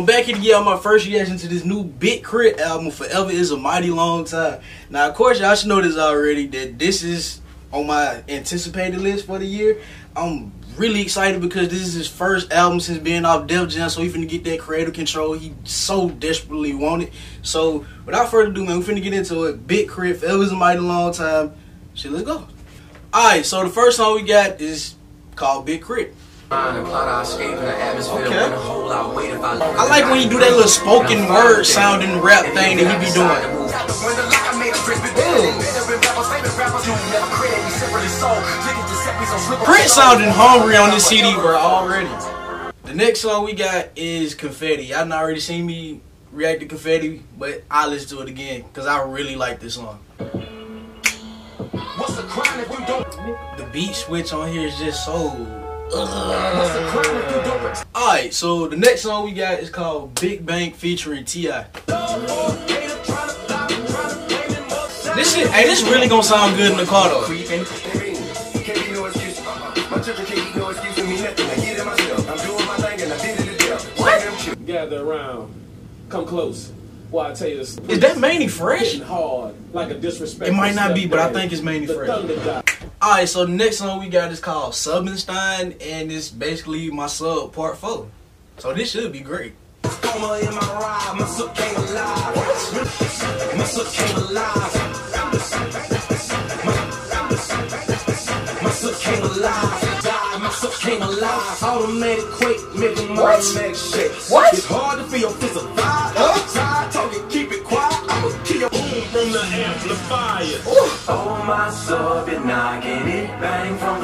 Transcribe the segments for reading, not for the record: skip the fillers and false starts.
I'm back here to give y'all my first reaction to this new Big K.R.I.T album, Forever Is a Mighty Long Time. Now, of course, y'all should know this already, that this is on my anticipated list for the year. I'm really excited because this is his first album since being off Def Jam, so he finna get that creative control he so desperately wanted. So, without further ado, man, we finna get into it. Big K.R.I.T, Forever Is a Mighty Long Time. Shit, let's go. Alright, so the first song we got is called Big K.R.I.T. Okay. I like when you do that little spoken word sounding rap thing that he be doing. K.R.I.T sounding hungry on this CD, bro, already. The next song we got is Confetti. Y'all done already seen me react to Confetti, but I'll listen to it again because I really like this song. The beat switch on here is just so... Alright, so the next song we got is called Big Bank featuring T.I. This shit, hey, this really gonna sound good in the car though. What? Gather around, come close. Well, I tell you this. Is that Manny Fresh? Hard, like a disrespect. It might not be, but I think it's Manny Fresh. Alright, so the next song we got is called Subbenstein, and it's basically my sub part 4. So this should be great. What? It's hard to feel keep it quiet. I'ma kill from the amplifier.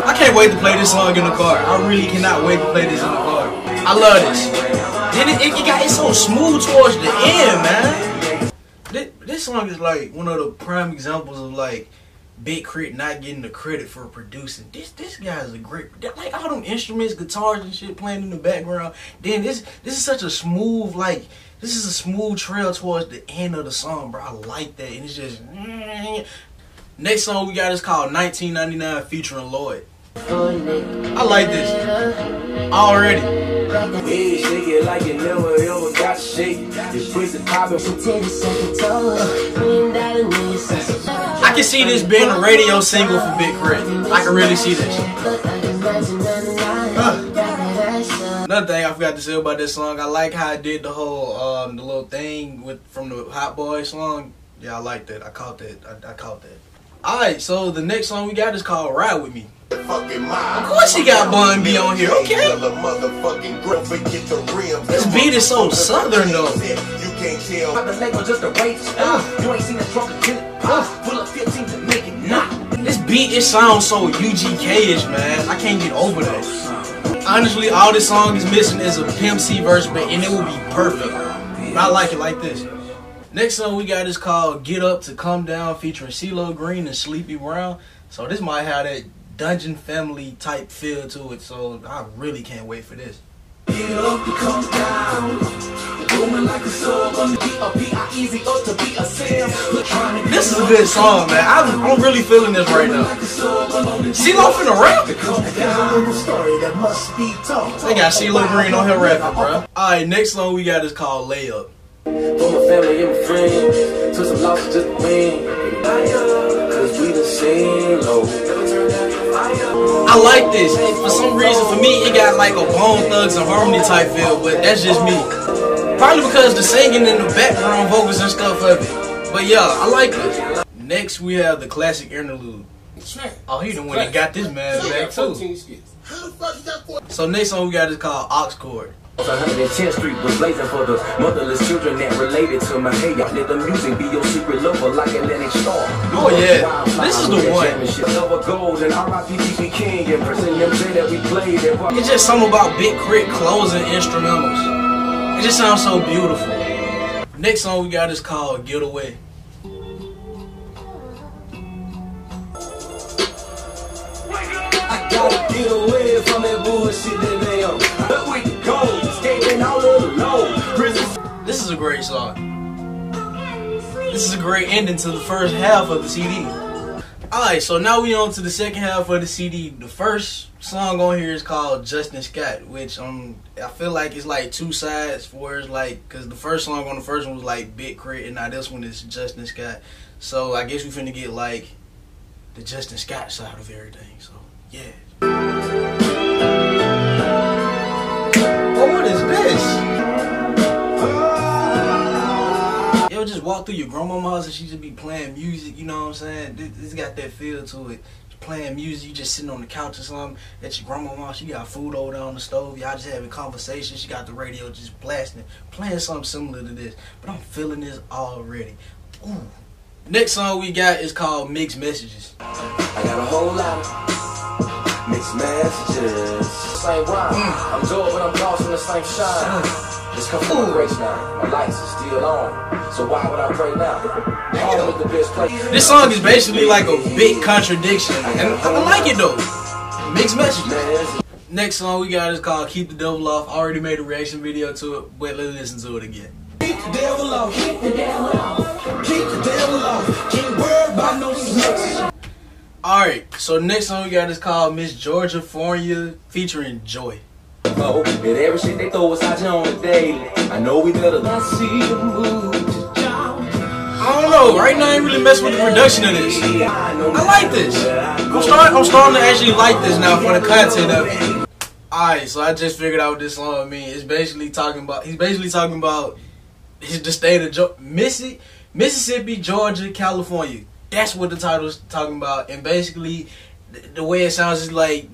I can't wait to play this song in the car. I really cannot wait to play this in the car. I love this. Then it's so smooth towards the end, man. This song is like one of the prime examples of like Big K.R.I.T not getting the credit for producing. This guy is a great, like all them instruments, guitars and shit playing in the background. Then this is such a smooth, like this is a smooth trail towards the end of the song, bro. I like that, and it's just. Next song we got is called 1999 featuring Lloyd. I like this already. I can see this being a radio single for Big K.R.I.T. I can really see this. Another thing I forgot to say about this song, I like how I did the whole the little thing from the Hot Boy song. Yeah, I like that. I caught that. I caught that. Alright, so the next song we got is called Ride With Me. Of course he got Bun B on here, okay? This beat is so southern though. This beat, it sounds so UGK-ish, man. I can't get over that. Honestly, all this song is missing is a Pimp C verse, and it will be perfect. But I like it like this. Next song we got is called Get Up to Come Down featuring CeeLo Green and Sleepy Brown. So this might have that Dungeon Family type feel to it, so I really can't wait for this. Get up to come down, like a this is a good song, man. I'm really feeling this right now. CeeLo finna rap? They got CeeLo Green on here rapping, bro. Alright, next song we got is called Layup. For my family and my friends, took some losses just to win. Cause we done seen low. I like this. For some reason, for me, it got like a Bone Thugs and Harmony type feel, but that's just me. Probably because the singing and the background vocals and stuff of it. But yeah, I like this. Next, we have the classic interlude. Oh, he the one that got this man back too. So next song we got is called Aux Chord. 110th Street was blazing for the motherless children that related to my hey, y'all let the music be your secret lover like Atlantic Star. Oh yeah, this is the one. It's just something about Big K.R.I.T closing instrumentals. It just sounds so beautiful. Next song we got is called Get Away. I gotta get away from that bullshit that they on. But we can go. This is a great song. This is a great ending to the first half of the CD. Alright, Alright, so now we on to the second half of the CD. The first song on here is called Justin Scott, which I feel like it's like two sides for it's like, because the first song on the first one was like Big K.R.I.T, and now this one is Justin Scott. So I guess we finna get like the Justin Scott side of everything. So yeah. Oh, what is this? Yo, just walk through your grandma's house and she just be playing music, you know what I'm saying? This got that feel to it. Playing music, you just sitting on the couch or something at your grandma's house. She got food over there on the stove. Y'all just having conversation. She got the radio just blasting, playing something similar to this. But I'm feeling this already. Ooh. Next song we got is called Mixed Messages. I got a whole lot of mixed messages. Same rhyme. I'm good, but I'm lost in the same shine. Just come from a grace now. My lights are still on. So why would I pray now? Always the best place. This song is basically like a big contradiction. And I like it though. Mixed Messages. Next song we got is called Keep the Devil Off. I already made a reaction video to it, but let's listen to it again. Keep the devil off. Keep the devil off. Keep the devil off. Can't worry about no snakes. Alright, so next song we got is called Miss Georgia Fornia featuring Joy. Oh, and every shit they throw us out here on the daily. I know we better not see the move to John. I don't know, right now I ain't really messing with the production of this. I like this. I'm starting to actually like this now for the content of it. Alright, so I just figured out what this song means. He's basically talking about the state of Mississippi, Georgia, California. That's what the title is talking about. And basically the way it sounds is like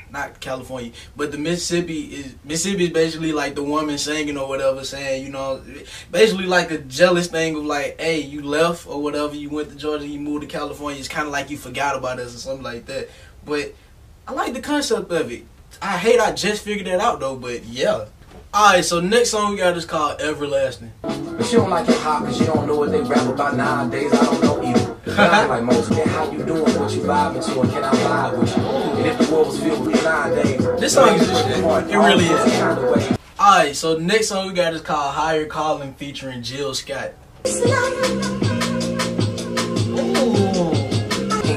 not California, but the Mississippi is basically like the woman singing or whatever, saying, you know, basically like a jealous thing of like, hey, you left or whatever, you went to Georgia, you moved to California, it's kind of like you forgot about us or something like that. But I like the concept of it. I just figured that out though, but yeah. Alright, so next song we got is called Everlasting. But she don't like hip hop because she don't know what they rap about nowadays. I don't know either. I like most. Get how you doing, what you vibing to, and can I vibe with you? And if the world was filled with nowadays, this song is just shit. It really is. Alright, so next song we got is called Higher Calling featuring Jill Scott. Can't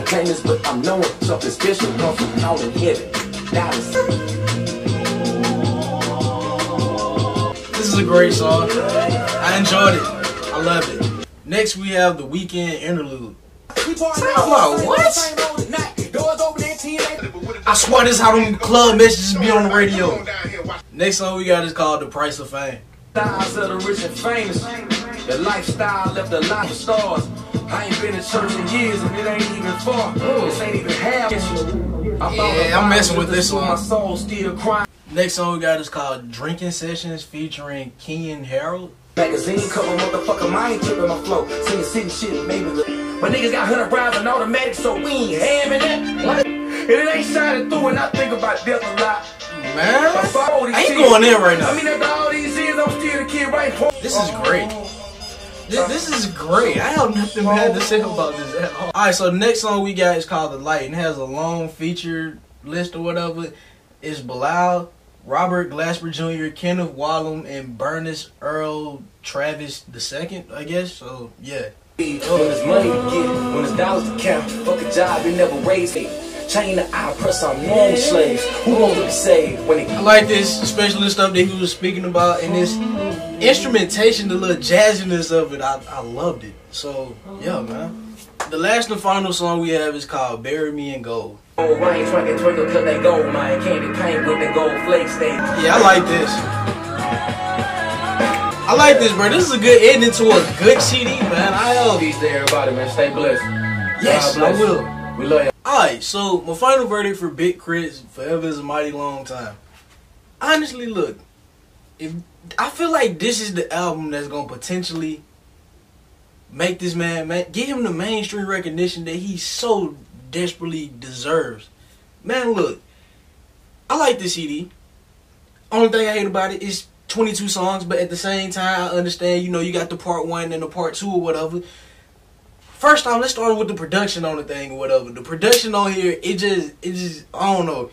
claim this, but I'm knowing something special comes from out in heaven. That is. This is a great song. I enjoyed it. I loved it. Next we have the Weekend interlude. Wow, what? I swear this is how them club messages be on the radio. Next song we got is called The Price of Fame. Styles of the rich and famous. The lifestyle left a lot of stars. I ain't been in church in years and it ain't even far. This ain't even half. Yeah, I'm messing with this one. My soul still crying. Next song we got is called Drinking Sessions featuring Kenyon Harold. Magazine cover, motherfucker, I ain't tripping my flow. Singing city shit, maybe my niggas got 100 rounds and automatic, so we ain't having that. What? And it ain't shining through, and I think about death a lot. Man, I ain't going in right now. I mean, after all these years, I'm still a kid right home. This is great. This is great. I have nothing bad to say about this at all. Alright, so the next song we got is called The Light, and it has a long feature list or whatever. It's Bilal, Robert Glasper Jr., Kenneth Wallum, and Bernice Earl Travis II, I guess. So, yeah. When there's money to get, when there's dollars to count, fuck a job, they never raise me. Chain the eye, press on normal slaves. Who won't be saved when it... I like this, especially the stuff that he was speaking about, and this instrumentation, the little jazziness of it, I loved it. So, yeah, man. The last and final song we have is called Bury Me in Gold. Oh, rain, twinkle, twinkle, cause they gold, man. Candy paint with the gold flakes, they... Yeah, I like this. I like this, bro. This is a good ending to a good CD, man. I love Peace to everybody, man. Stay blessed. Yes, I will. We love you. Alright, so my final verdict for Big K.R.I.T, Forever is a Mighty Long Time. Honestly, look, I feel like this is the album that's gonna potentially make this man, get him the mainstream recognition that he so desperately deserves. Man, look, I like this CD. Only thing I hate about it is 22 songs, but at the same time, I understand, you know, you got the part 1 and the part 2 or whatever. First off, let's start with the production on the thing or whatever. The production on here, it just, I don't know.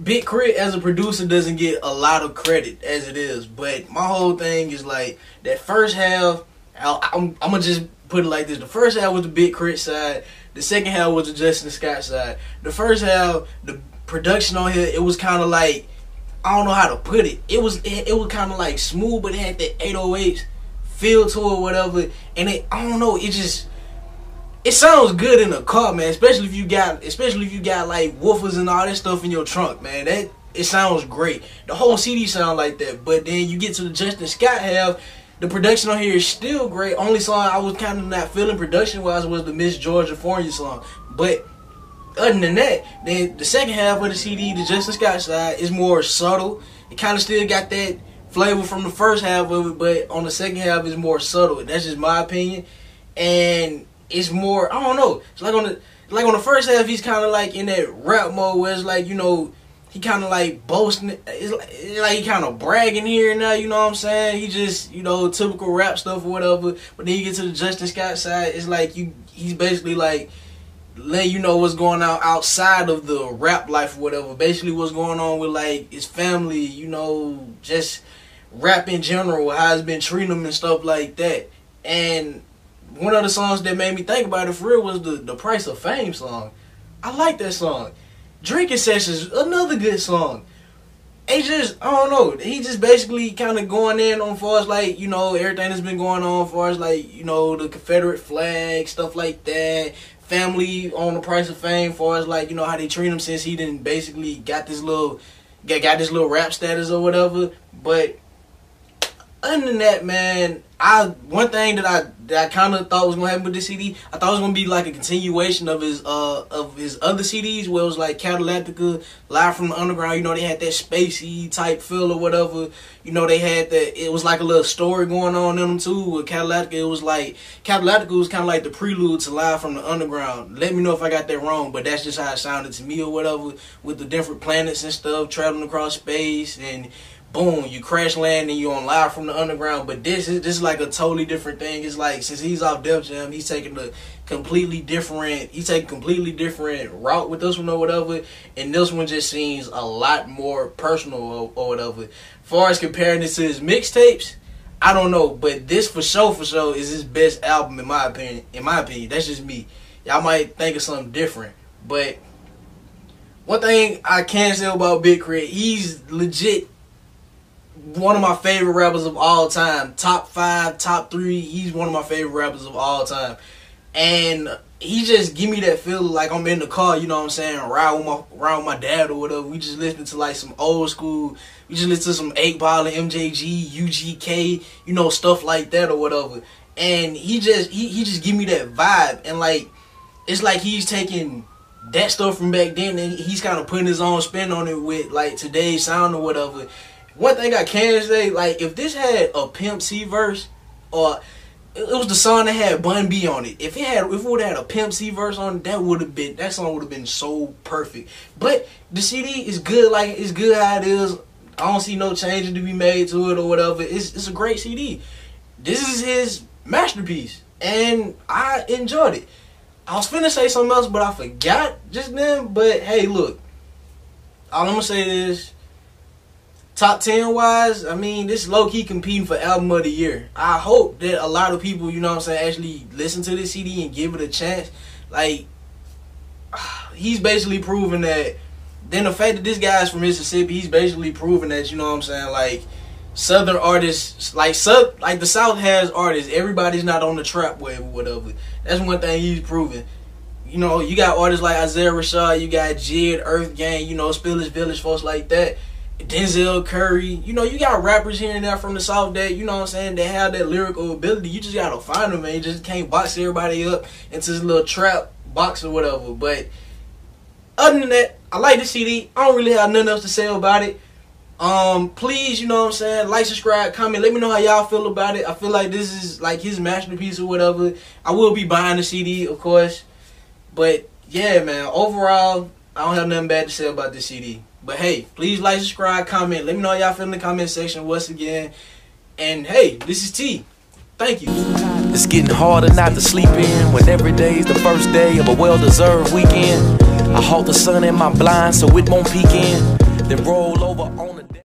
Big K.R.I.T as a producer doesn't get a lot of credit as it is, but my whole thing is like that first half. I'm gonna just put it like this. The first half was the Big K.R.I.T side. The second half was the Justin Scott side. The first half, the production on here, it was kind of like, I don't know how to put it. It was kind of like smooth, but it had that 808s feel to it or whatever. And I don't know, it sounds good in a car, man. Especially if you got like woofers and all that stuff in your trunk, man. It sounds great. The whole CD sound like that. But then you get to the Justin Scott half, the production on here is still great. Only song I was kind of not feeling production-wise was the Miss Georgia Fornia song. But other than that, then the second half of the CD, the Justin Scott side, is more subtle. It kind of still got that flavor from the first half of it, but on the second half, it's more subtle. That's just my opinion. And it's more, I don't know. It's like on the first half, he's kind of like in that rap mode where it's like, you know, he kind of like boasting. It's like he kind of bragging here and now, you know what I'm saying? He just, you know, typical rap stuff or whatever. But then you get to the Justin Scott side, it's like he's basically like letting you know what's going on outside of the rap life or whatever. Basically what's going on with like his family, you know, just rap in general, how it's been treating him and stuff like that. And one of the songs that made me think about it for real was the Price of Fame song. I like that song. Drinking Sessions, another good song. It just, I don't know, he just basically kind of going in on far as like, you know, everything that's been going on as far as like, you know, the Confederate flag, stuff like that. Family on the Price of Fame, far as like, you know, how they treat him since he didn't basically got this little rap status or whatever. But other than that, man, one thing that I kind of thought was gonna happen with this CD, I thought it was gonna be like a continuation of his other CDs where it was like K.R.I.T, Live from the Underground. You know, they had that spacey type feel or whatever. You know, they had that. It was like a little story going on in them too. With K.R.I.T, it was like K.R.I.T was kind of like the prelude to Live from the Underground. Let me know if I got that wrong, but that's just how it sounded to me or whatever. With the different planets and stuff traveling across space and boom, you crash land and you on Live from the Underground. But this is like a totally different thing. It's like since he's off Def Jam, he's taking a completely different route with this one or whatever. And this one just seems a lot more personal or whatever. As far as comparing this to his mixtapes, I don't know, but this for sure is his best album in my opinion. That's just me. Y'all might think of something different, but one thing I can say about Big K.R.I.T, he's legit one of my favorite rappers of all time. Top 5, top 3. He's one of my favorite rappers of all time. And he just give me that feeling like I'm in the car, you know what I'm saying, ride with my dad or whatever. We just listening to like some old school. We just listen to some 8 Ball and MJG, UGK, you know, stuff like that or whatever. And he just give me that vibe. And like, it's like he's taking that stuff from back then and he's kind of putting his own spin on it with like today's sound or whatever. One thing I can say, like, if this had a Pimp C verse, or it was the song that had Bun B on it, if it would have had a Pimp C verse on it, that song would have been so perfect. But the CD is good, like it's good how it is. I don't see no changes to be made to it or whatever. It's a great CD. This is his masterpiece, and I enjoyed it. I was finna say something else, but I forgot just then. But hey, look, all I'm gonna say is, top 10 wise, I mean, this low-key competing for album of the year. I hope that a lot of people, you know what I'm saying, actually listen to this CD and give it a chance. Like, he's basically proving that, then the fact that this guy's from Mississippi, he's basically proving that, you know what I'm saying, like, Southern artists, like the South has artists. Everybody's not on the trap wave or whatever. That's one thing he's proving. You know, you got artists like Isaiah Rashad, you got Jid, Earth Gang, you know, Spillage Village, folks like that. Denzel Curry, you know, you got rappers here and there from the South that, you know what I'm saying, they have that lyrical ability. You just gotta find them, man. You just can't box everybody up into this little trap box or whatever. But other than that, I like the CD. I don't really have nothing else to say about it. Please, you know what I'm saying, like, subscribe, comment, let me know how y'all feel about it. I feel like this is like his masterpiece or whatever. I will be buying the CD, of course. But yeah, man, overall, I don't have nothing bad to say about this CD. But hey, please like, subscribe, comment. Let me know how y'all feel in the comment section once again. And hey, this is T. Thank you. It's getting harder not to sleep in when every day is the first day of a well-deserved weekend. I halt the sun in my blind so it won't peek in, then roll over on the